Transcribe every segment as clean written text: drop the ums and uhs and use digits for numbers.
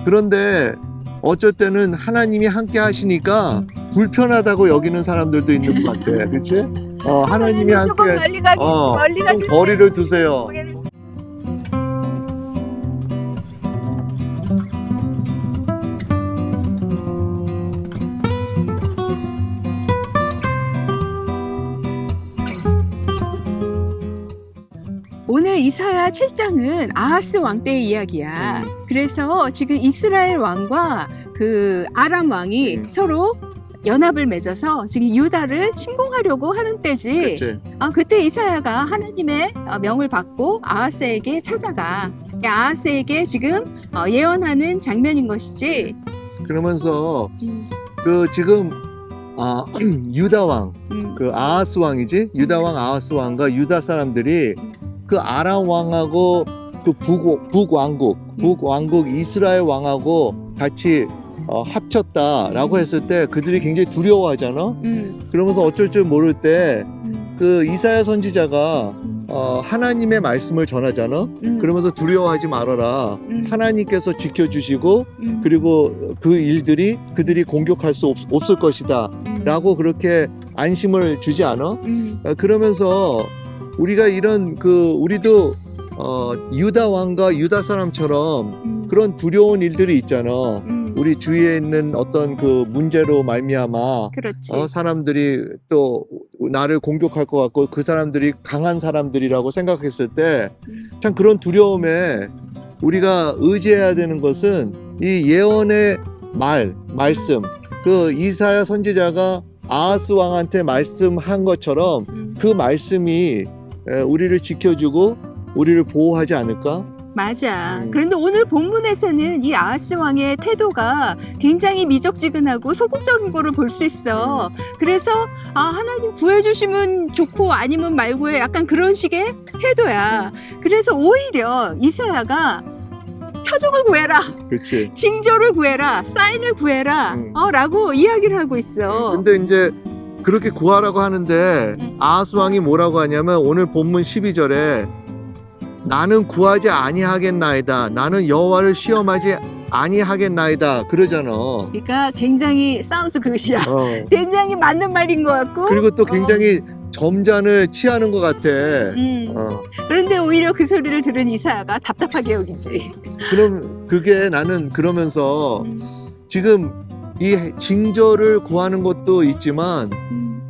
그런데 어쩔 때는 하나님이 함께 하시니까 불편하다고 여기는 사람들도 있는 것 같아. 그치? 하나님이 조금 함께 멀리 가기 멀리 좀 가주세요. 거리를 두세요. 오늘 이사야 7장은 아하스 왕 때의 이야기야. 그래서 지금 이스라엘 왕과 그 아람 왕이 서로 연합을 맺어서 지금 유다를 침공하려고 하는 때지. 그치? 그때 이사야가 하나님의 명을 받고 아하스에게 찾아가. 아하스에게 지금 예언하는 장면인 것이지. 그러면서 그 지금 유다 왕, 그 아하스 왕이지? 유다 왕 아하스 왕과 유다 사람들이 그 아람 왕하고 그 북왕국 이스라엘 왕하고 같이 합쳤다라고 했을 때 그들이 굉장히 두려워하잖아. 그러면서 어쩔 줄 모를 때 그 이사야 선지자가 하나님의 말씀을 전하잖아. 그러면서 두려워하지 말아라. 하나님께서 지켜주시고 그리고 그 일들이 그들이 공격할 수 없을 것이다 라고 그렇게 안심을 주지 않아? 그러면서 우리가 이런 우리도 유다 왕과 유다 사람처럼 그런 두려운 일들이 있잖아. 우리 주위에 있는 어떤 그 문제로 말미암아 그렇지. 사람들이 또 나를 공격할 것 같고 그 사람들이 강한 사람들이라고 생각했을 때 참 그런 두려움에 우리가 의지해야 되는 것은 이 예언의 말씀 그 이사야 선지자가 아하스 왕한테 말씀한 것처럼 그 말씀이 우리를 지켜주고 우리를 보호하지 않을까? 맞아. 그런데 오늘 본문에서는 이 아하스 왕의 태도가 굉장히 미적지근하고 소극적인 거를 볼 수 있어. 그래서 하나님 구해주시면 좋고 아니면 말고의 약간 그런 식의 태도야. 그래서 오히려 이사야가 표적을 구해라. 그렇지. 징조를 구해라. 사인을 구해라. 라고 이야기를 하고 있어. 근데 이제 그렇게 구하라고 하는데 아하스 왕이 뭐라고 하냐면 오늘 본문 12절에 나는 구하지 아니하겠나이다. 나는 여호와를 시험하지 아니하겠나이다. 그러잖아. 그러니까 굉장히 사운드 그것이야. 굉장히 맞는 말인 것 같고. 그리고 또 굉장히 점잖을 취하는 것 같아. 그런데 오히려 그 소리를 들은 이사야가 답답하게 여기지. 그럼 그게 나는 그러면서 지금 이 징조를 구하는 것도 있지만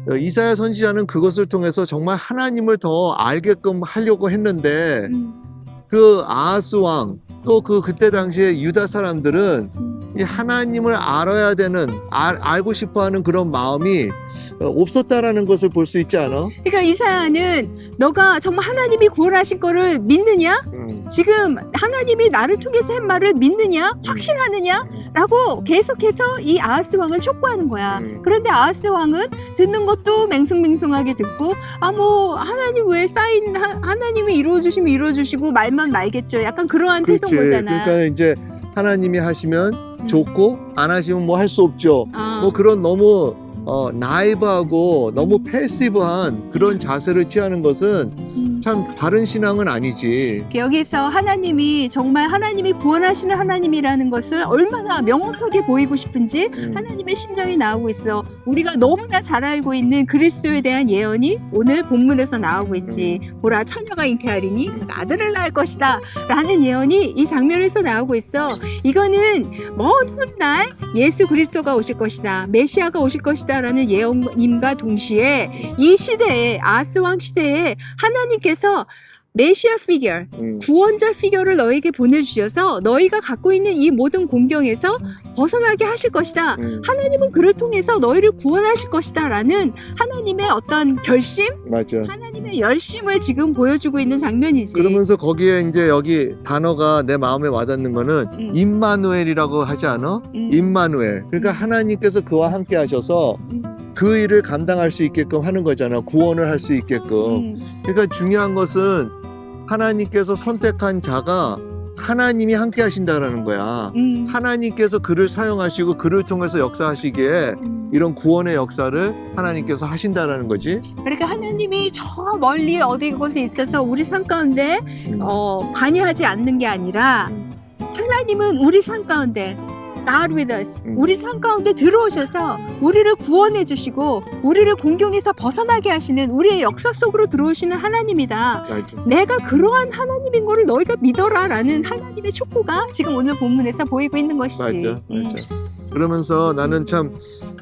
이사야 선지자는 그것을 통해서 정말 하나님을 더 알게끔 하려고 했는데 그 아하스 왕 또 그때 당시에 유다 사람들은 이 하나님을 알아야 되는 알고 싶어하는 그런 마음이 없었다라는 것을 볼 수 있지 않아? 그러니까 이사야는 너가 정말 하나님이 구원하신 거를 믿느냐? 지금 하나님이 나를 통해서 한 말을 믿느냐? 확신하느냐? 라고 계속해서 이 아하스 왕을 촉구하는 거야. 그런데 아하스 왕은 듣는 것도 맹숭맹숭하게 듣고 뭐 하나님 왜 하나님이 이루어주시면 이루어주시고 말만 말겠죠. 약간 그러한 태도인 거잖아. 그러니까 이제 하나님이 하시면 좋고 안 하시면 뭐 할 수 없죠. 뭐 그런 너무 나이브하고 너무 패시브한 그런 자세를 취하는 것은 참 바른 신앙은 아니지. 여기서 하나님이 정말 하나님이 구원하시는 하나님이라는 것을 얼마나 명확하게 보이고 싶은지 하나님의 심정이 나오고 있어. 우리가 너무나 잘 알고 있는 그리스도에 대한 예언이 오늘 본문에서 나오고 있지. 보라 처녀가 잉태하리니 아들을 낳을 것이다 라는 예언이 이 장면에서 나오고 있어. 이거는 먼 훗날 예수 그리스도가 오실 것이다, 메시아가 오실 것이다 라는 예언임과 동시에 이 시대에 아하스 왕 시대에 하나님께서 메시아 피겨, 구원자 피겨를 너에게 보내주셔서 너희가 갖고 있는 이 모든 공경에서 벗어나게 하실 것이다. 하나님은 그를 통해서 너희를 구원하실 것이다 라는 하나님의 어떤 결심, 맞아. 하나님의 열심을 지금 보여주고 있는 장면이지. 그러면서 거기에 이제 여기 단어가 내 마음에 와닿는 거는 임마누엘이라고 하지 않아? 임마누엘. 그러니까 하나님께서 그와 함께 하셔서 그 일을 감당할 수 있게끔 하는 거잖아. 구원을 할 수 있게끔. 그러니까 중요한 것은 하나님께서 선택한 자가 하나님이 함께 하신다라는 거야. 하나님께서 그를 사용하시고 그를 통해서 역사하시기에 이런 구원의 역사를 하나님께서 하신다라는 거지. 그러니까 하나님이 저 멀리 어디 곳에 있어서 우리 삶 가운데 관여하지 않는 게 아니라 하나님은 우리 삶 가운데 God with us, 우리 삶 가운데 들어오셔서 우리를 구원해 주시고 우리를 공경에서 벗어나게 하시는 우리의 역사 속으로 들어오시는 하나님이다. 맞아. 내가 그러한 하나님인 거를 너희가 믿어라 라는 하나님의 촉구가 지금 오늘 본문에서 보이고 있는 것이지. 맞아. 그러면서 나는 참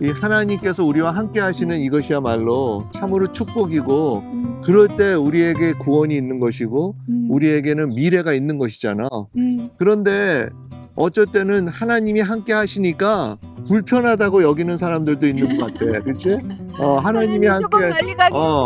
이 하나님께서 우리와 함께 하시는 이것이야말로 참으로 축복이고 그럴 때 우리에게 구원이 있는 것이고 우리에게는 미래가 있는 것이잖아. 그런데 어쩔 때는 하나님이 함께 하시니까 불편하다고 여기는 사람들도 있는 것 같아. 그치? 하나님이 함께 조금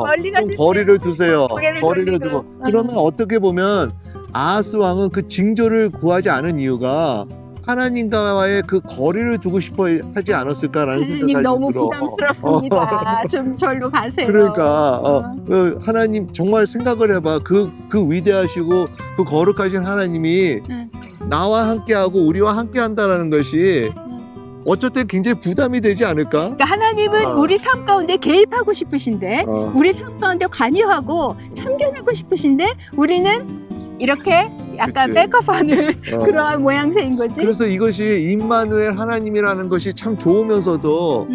멀리 가주세요. 거리를 두세요. 고개를 거리를 돌리고. 두고. 그러면 어떻게 보면 아하스 왕은 그 징조를 구하지 않은 이유가 하나님과의 그 거리를 두고 싶어 하지 않았을까라는 하나님 생각이 너무 들어. 부담스럽습니다. 좀 절로 가세요. 그러니까 하나님 정말 생각을 해봐. 그 위대하시고 그 거룩하신 하나님이 나와 함께하고 우리와 함께한다라는 것이 어쩔 때 굉장히 부담이 되지 않을까? 그러니까 하나님은 우리 삶 가운데 개입하고 싶으신데 우리 삶 가운데 관여하고 참견하고 싶으신데 우리는 이렇게 약간 그치. 백업하는 그러한 모양새인 거지. 그래서 이것이 임마누엘 하나님이라는 것이 참 좋으면서도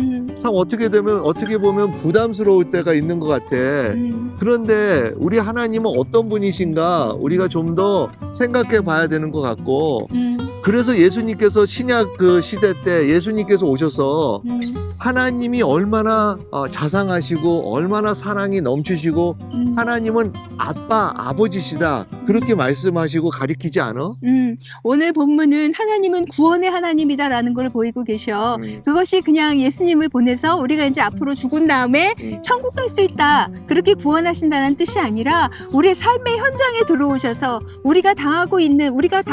참 어떻게 보면 부담스러울 때가 있는 것 같아. 그런데 우리 하나님은 어떤 분이신가 우리가 좀 더 생각해 봐야 되는 것 같고 그래서 예수님께서 신약 그 시대 때 예수님께서 오셔서 하나님이 얼마나 자상하시고 얼마나 사랑이 넘치시고 하나님은 아버지시다 그렇게 말씀하시고 가리키지 않아? 오늘 본문은 하나님은 구원의 하나님이다라는 걸 보이고 계셔. 그것이 그냥 예수님을 보내서 우리가 이제 앞으로 죽은 다음에 천국 갈 수 있다 그렇게 구원하신다는 뜻이 아니라 우리의 삶의 현장에 들어오셔서 우리가 당하고 있는 우리가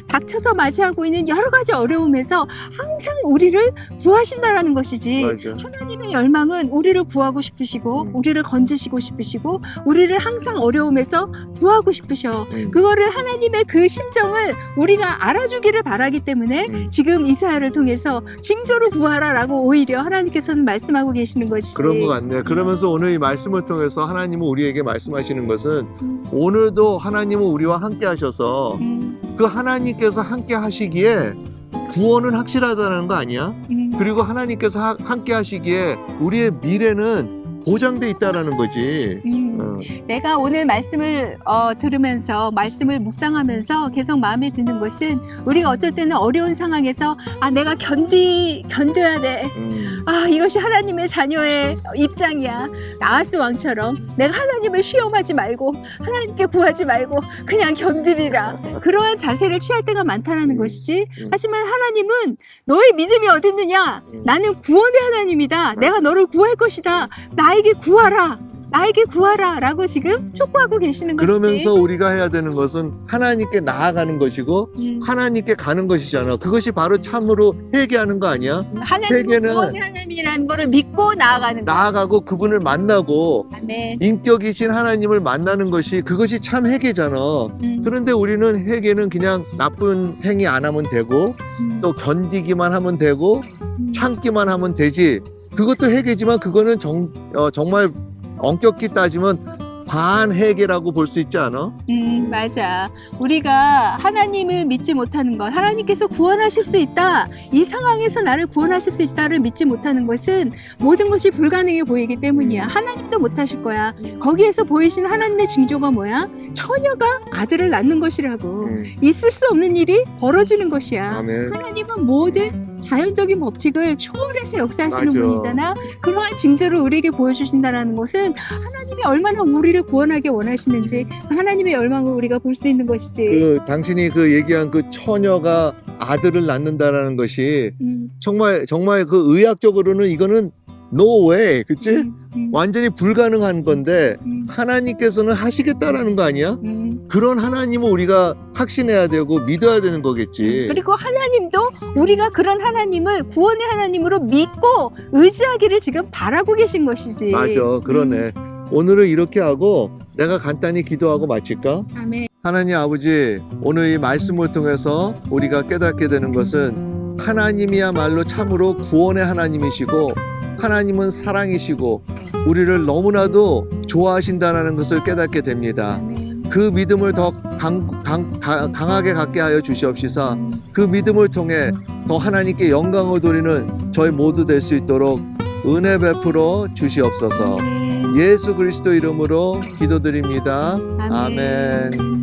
닥쳐서 맞이하고 있는 여러 가지 어려움에서 항상 우리를 구하신다라는 것이지. 맞아. 하나님의 열망은 우리를 구하고 싶으시고 우리를 건지시고 싶으시고 우리를 항상 어려움에서 구하고 싶으셔. 그거를 하나님의 그 심정을 우리가 알아주기를 바라기 때문에 지금 이사야를 통해서 징조로 구하라라고 오히려 하나님께서는 말씀하고 계시는 것이지. 그런 것 같네. 그러면서 오늘 이 말씀을 통해서 하나님은 우리에게 말씀하시는 것은 오늘도 하나님은 우리와 함께 하셔서 그 하나님께서 함께 하시기에 구원은 확실하다는 거 아니야? 그리고 하나님께서 함께 하시기에 우리의 미래는 보장돼 있다라는 거지. 내가 오늘 말씀을 들으면서 말씀을 묵상하면서 계속 마음에 드는 것은 우리가 어쩔 때는 어려운 상황에서 내가 견뎌야 돼. 이것이 하나님의 자녀의 입장이야. 아하스 왕처럼 내가 하나님을 시험하지 말고 하나님께 구하지 말고 그냥 견디리라. 그러한 자세를 취할 때가 많다라는 것이지. 하지만 하나님은 너의 믿음이 어딨느냐? 나는 구원의 하나님이다. 내가 너를 구할 것이다. 나에게 구하라 라고 지금 촉구하고 계시는 것이지. 그러면서 우리가 해야 되는 것은 하나님께 나아가는 것이고 하나님께 가는 것이잖아. 그것이 바로 참으로 회개하는 거 아니야? 하나님은 구원의 하나님이라는 거를 믿고 나아가는 거야. 나아가고 그분을 만나고 아멘. 인격이신 하나님을 만나는 것이 그것이 참 회개잖아. 그런데 우리는 회개는 그냥 나쁜 행위 안 하면 되고 또 견디기만 하면 되고 참기만 하면 되지. 그것도 회개지만 그거는 정말 엄격히 따지면 반회개라고 볼 수 있지 않아? 맞아. 우리가 하나님을 믿지 못하는 것, 하나님께서 구원하실 수 있다, 이 상황에서 나를 구원하실 수 있다를 믿지 못하는 것은 모든 것이 불가능해 보이기 때문이야. 하나님도 못하실 거야. 거기에서 보이신 하나님의 징조가 뭐야? 처녀가 아들을 낳는 것이라고. 있을 수 없는 일이 벌어지는 것이야. 아멘. 하나님은 모든 자연적인 법칙을 초월해서 역사하시는 맞아. 분이잖아. 그러한 징조를 우리에게 보여주신다는 것은 하나님이 얼마나 우리를 구원하게 원하시는지 하나님의 열망을 우리가 볼 수 있는 것이지. 당신이 얘기한 그 처녀가 아들을 낳는다라는 것이 정말 그 의학적으로는 이거는 no way, 그치? 완전히 불가능한 건데 하나님께서는 하시겠다라는 거 아니야? 그런 하나님을 우리가 확신해야 되고 믿어야 되는 거겠지. 그리고 하나님도 우리가 그런 하나님을 구원의 하나님으로 믿고 의지하기를 지금 바라고 계신 것이지. 맞아, 그러네. 오늘은 이렇게 하고 내가 간단히 기도하고 마칠까? 아멘. 하나님 아버지, 오늘 이 말씀을 통해서 우리가 깨닫게 되는 것은 하나님이야말로 참으로 구원의 하나님이시고 하나님은 사랑이시고 우리를 너무나도 좋아하신다는 것을 깨닫게 됩니다. 아멘. 그 믿음을 더 강하게 갖게 하여 주시옵시사. 그 믿음을 통해 더 하나님께 영광을 돌리는 저희 모두 될 수 있도록 은혜 베풀어 주시옵소서. 예수 그리스도 이름으로 기도드립니다. 아멘. 아멘.